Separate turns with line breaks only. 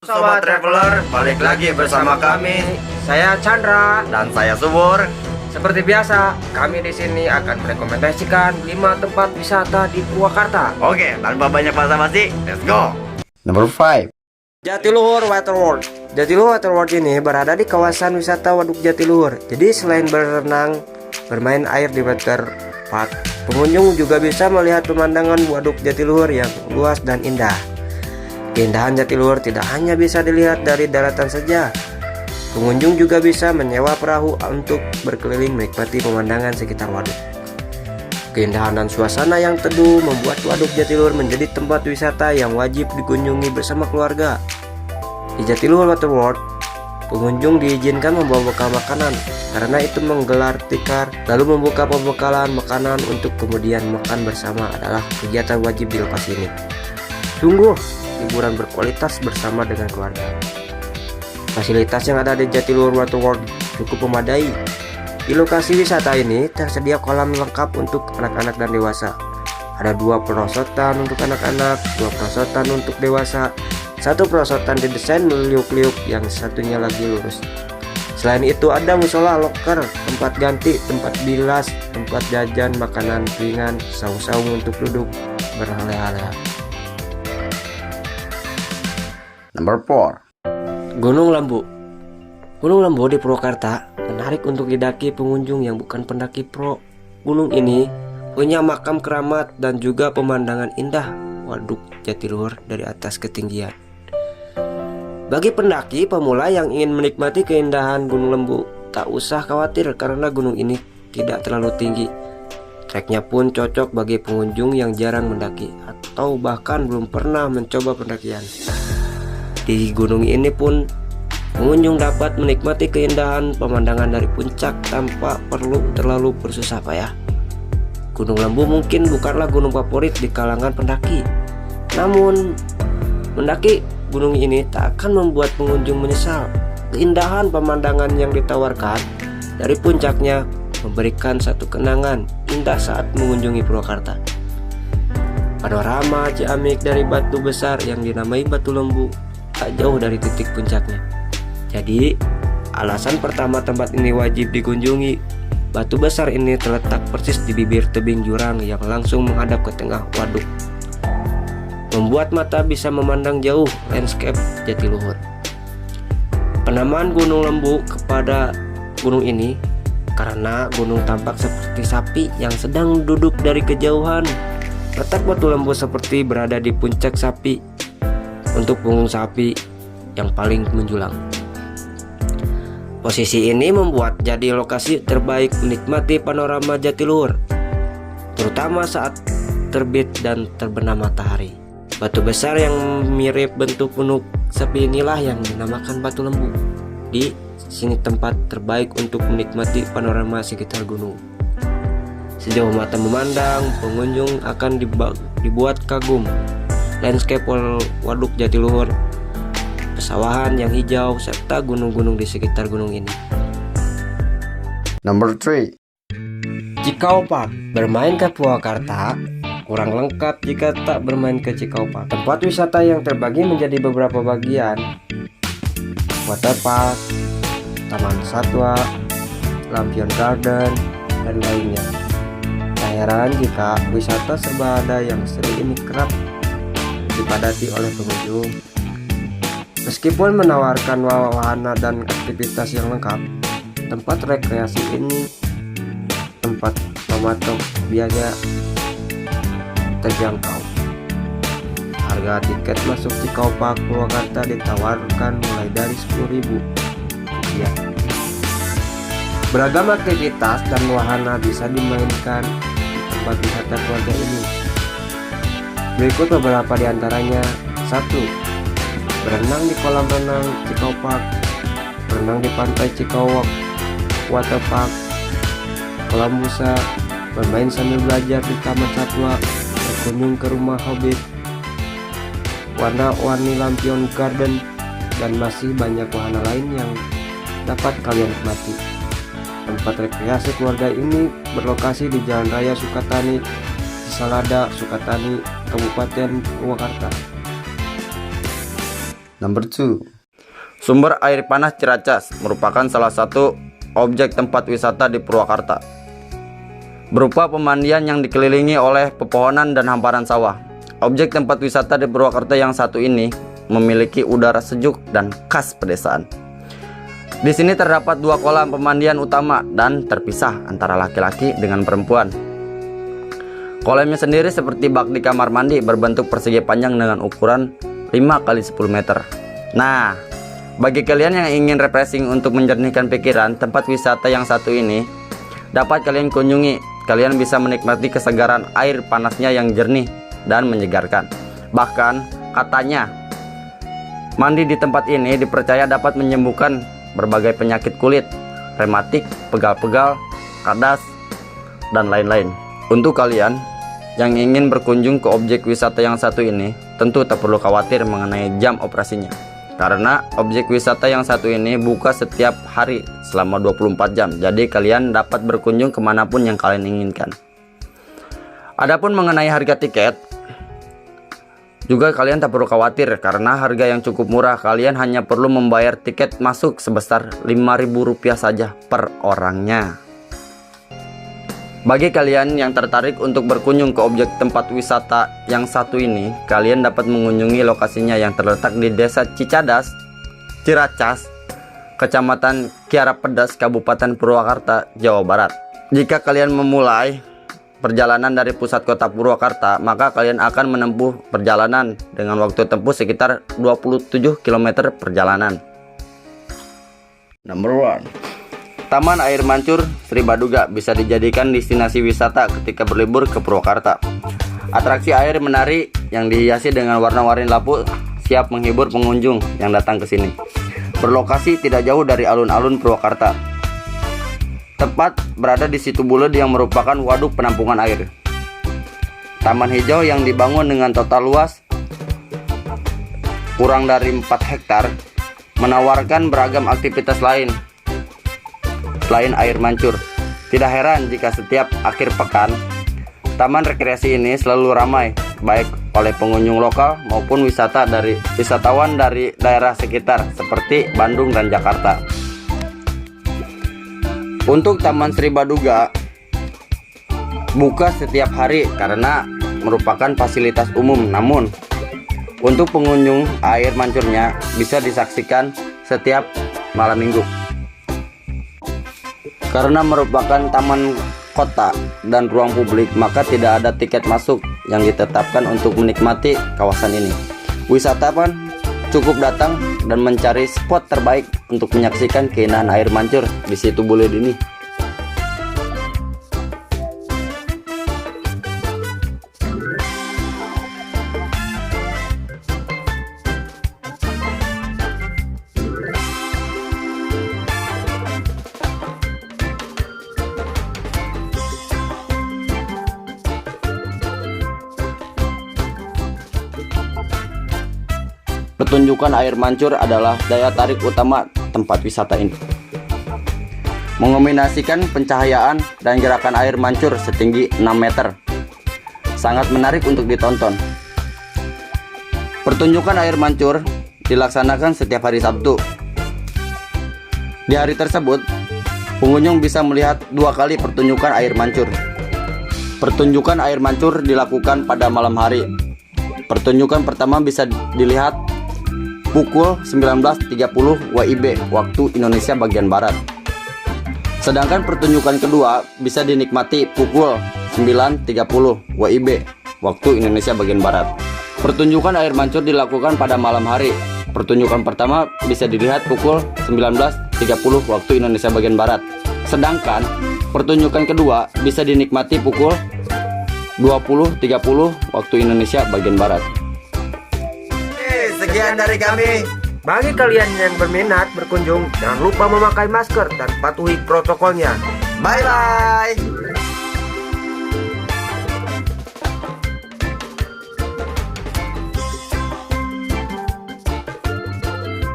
Sobat Traveler, balik lagi bersama kami.
Saya Chandra.
Dan saya Subur.
Seperti biasa, kami di sini akan merekomendasikan 5 tempat wisata di Purwakarta.
Oke, tanpa banyak basa-basi, let's go. Number 5.
Jatiluhur Waterworld. Jatiluhur Waterworld ini berada di kawasan wisata Waduk Jatiluhur. Jadi selain berenang, bermain air di waterpark, pengunjung juga bisa melihat pemandangan Waduk Jatiluhur yang luas dan indah. Keindahan Jatiluhur tidak hanya bisa dilihat dari daratan saja. Pengunjung juga bisa menyewa perahu untuk berkeliling menikmati pemandangan sekitar waduk. Keindahan dan suasana yang teduh membuat Waduk Jatiluhur menjadi tempat wisata yang wajib dikunjungi bersama keluarga. Di Jatiluhur Waterworld, pengunjung diizinkan membawa bekal makanan karena itu menggelar tikar, lalu membuka pembekalan makanan untuk kemudian makan bersama adalah kegiatan wajib di lokasi ini. Sungguh hiburan berkualitas bersama dengan keluarga. Fasilitas yang ada di Jatiluhur Waterworld cukup memadai. Di lokasi wisata ini tersedia kolam lengkap untuk anak-anak dan dewasa. Ada 2 perosotan untuk anak-anak, 2 perosotan untuk dewasa, 1 perosotan didesain meliuk-liuk, yang satunya lagi lurus. Selain itu ada musola, loker, tempat ganti, tempat bilas, tempat jajan, makanan ringan, saung-saung untuk duduk berleha-leha.
Number 4.
Gunung Lembu. Gunung Lembu di Purwakarta menarik untuk didaki pengunjung yang bukan pendaki pro. Gunung ini punya makam keramat dan juga pemandangan indah Waduk Jatiluhur dari atas ketinggian. Bagi pendaki pemula yang ingin menikmati keindahan Gunung Lembu, tak usah khawatir karena gunung ini tidak terlalu tinggi. Treknya pun cocok bagi pengunjung yang jarang mendaki atau bahkan belum pernah mencoba pendakian. Di gunung ini pun pengunjung dapat menikmati keindahan pemandangan dari puncak tanpa perlu terlalu bersusah payah. Gunung Lembu mungkin bukanlah gunung favorit di kalangan pendaki, namun mendaki gunung ini tak akan membuat pengunjung menyesal. Keindahan pemandangan yang ditawarkan dari puncaknya memberikan satu kenangan indah saat mengunjungi Purwakarta. Panorama Ciamik dari batu besar yang dinamai Batu Lembu tak jauh dari titik puncaknya. Jadi, alasan pertama tempat ini wajib dikunjungi. Batu besar ini terletak persis di bibir tebing jurang yang langsung menghadap ke tengah waduk, membuat mata bisa memandang jauh landscape Jatiluhur. Penamaan Gunung Lembu kepada gunung ini karena gunung tampak seperti sapi yang sedang duduk dari kejauhan. Letak Batu Lembu seperti berada di puncak sapi untuk punggung sapi yang paling menjulang. Posisi ini membuat jadi lokasi terbaik menikmati panorama Jatiluhur, terutama saat terbit dan terbenam matahari. Batu besar yang mirip bentuk punuk sapi inilah yang dinamakan Batu Lembu. Di sini tempat terbaik untuk menikmati panorama sekitar gunung. Sejauh mata memandang, pengunjung akan dibuat kagum landscape Waduk Jatiluhur, pesawahan yang hijau, serta gunung-gunung di sekitar gunung ini.
Number 3.
Cikau Park. Bermain ke Purwakarta kurang lengkap jika tak bermain ke Cikau Park. Tempat wisata yang terbagi menjadi beberapa bagian: waterpark, taman satwa, lampion garden, dan lainnya. Tak heran jika wisata serba ada yang sering ini kerap dipadati oleh pengunjung. Meskipun menawarkan wahana dan aktivitas yang lengkap, tempat rekreasi ini tempat mematok biaya terjangkau. Harga tiket masuk Cikau Park Purwakarta ditawarkan mulai dari Rp10.000. Beragam aktivitas dan wahana bisa dimainkan di tempat wisata keluarga ini. Berikut beberapa di antaranya. 1. Berenang di kolam renang Cikau Park, berenang di pantai Cikau Waterpark, kolam busa, bermain sambil belajar di taman satwa, berkunjung ke rumah hobbit, warna-warni lampion garden, dan masih banyak wahana lain yang dapat kalian nikmati. Tempat rekreasi keluarga ini berlokasi di Jalan Raya Sukatani, Cisalada, Sukatani, Kabupaten Purwakarta.
Number 2.
Sumber air panas Ciracas merupakan salah satu objek tempat wisata di Purwakarta. Berupa pemandian yang dikelilingi oleh pepohonan dan hamparan sawah. Objek tempat wisata di Purwakarta yang satu ini memiliki udara sejuk dan khas pedesaan. Di sini terdapat 2 kolam pemandian utama dan terpisah antara laki-laki dengan perempuan. Kolamnya sendiri seperti bak di kamar mandi berbentuk persegi panjang dengan ukuran 5 x 10 meter. Nah, bagi kalian yang ingin refreshing untuk menjernihkan pikiran, tempat wisata yang satu ini dapat kalian kunjungi. Kalian bisa menikmati kesegaran air panasnya yang jernih dan menyegarkan. Bahkan katanya mandi di tempat ini dipercaya dapat menyembuhkan berbagai penyakit kulit, rematik, pegal-pegal, kadas, dan lain-lain. Untuk kalian yang ingin berkunjung ke objek wisata yang satu ini, tentu tak perlu khawatir mengenai jam operasinya. Karena objek wisata yang satu ini buka setiap hari selama 24 jam. Jadi kalian dapat berkunjung kemanapun yang kalian inginkan. Adapun mengenai harga tiket, juga kalian tak perlu khawatir karena harga yang cukup murah. Kalian hanya perlu membayar tiket masuk sebesar Rp5.000 saja per orangnya. Bagi kalian yang tertarik untuk berkunjung ke objek tempat wisata yang satu ini, kalian dapat mengunjungi lokasinya yang terletak di Desa Cicadas, Ciracas, Kecamatan Kiara Pedas, Kabupaten Purwakarta, Jawa Barat. Jika kalian memulai perjalanan dari pusat kota Purwakarta, maka kalian akan menempuh perjalanan dengan waktu tempuh sekitar 27 km perjalanan.
Number 1.
Taman Air Mancur Sri Baduga bisa dijadikan destinasi wisata ketika berlibur ke Purwakarta. Atraksi air menari yang dihiasi dengan warna-warni lampu siap menghibur pengunjung yang datang ke sini. Berlokasi tidak jauh dari alun-alun Purwakarta. Tepat berada di Situ Bulet yang merupakan waduk penampungan air. Taman hijau yang dibangun dengan total luas kurang dari 4 hektar menawarkan beragam aktivitas lain selain air mancur. Tidak heran jika setiap akhir pekan taman rekreasi ini selalu ramai baik oleh pengunjung lokal maupun wisatawan dari daerah sekitar seperti Bandung dan Jakarta. Untuk Taman Sri Baduga buka setiap hari karena merupakan fasilitas umum, namun untuk pengunjung air mancurnya bisa disaksikan setiap malam minggu. Karena merupakan taman kota dan ruang publik, maka tidak ada tiket masuk yang ditetapkan untuk menikmati kawasan ini. Wisatawan cukup datang dan mencari spot terbaik untuk menyaksikan keindahan air mancur di Situ Bulet ini. Pertunjukan air mancur adalah daya tarik utama tempat wisata ini. Mengombinasikan pencahayaan dan gerakan air mancur setinggi 6 meter. Sangat menarik untuk ditonton. Pertunjukan air mancur dilaksanakan setiap hari Sabtu. Di hari tersebut, pengunjung bisa melihat 2 kali pertunjukan air mancur. Pertunjukan air mancur dilakukan pada malam hari. Pertunjukan pertama bisa dilihat pukul 19.30 WIB waktu Indonesia bagian Barat. Sedangkan pertunjukan kedua bisa dinikmati pukul 9.30 WIB waktu Indonesia bagian Barat. Pertunjukan air mancur dilakukan pada malam hari. Pertunjukan pertama bisa dilihat pukul 19.30 waktu Indonesia bagian Barat. Sedangkan pertunjukan kedua bisa dinikmati pukul 20.30 waktu Indonesia bagian Barat.
Sekian dari kami.
Bagi kalian yang berminat berkunjung, jangan lupa memakai masker dan patuhi protokolnya.
Bye bye.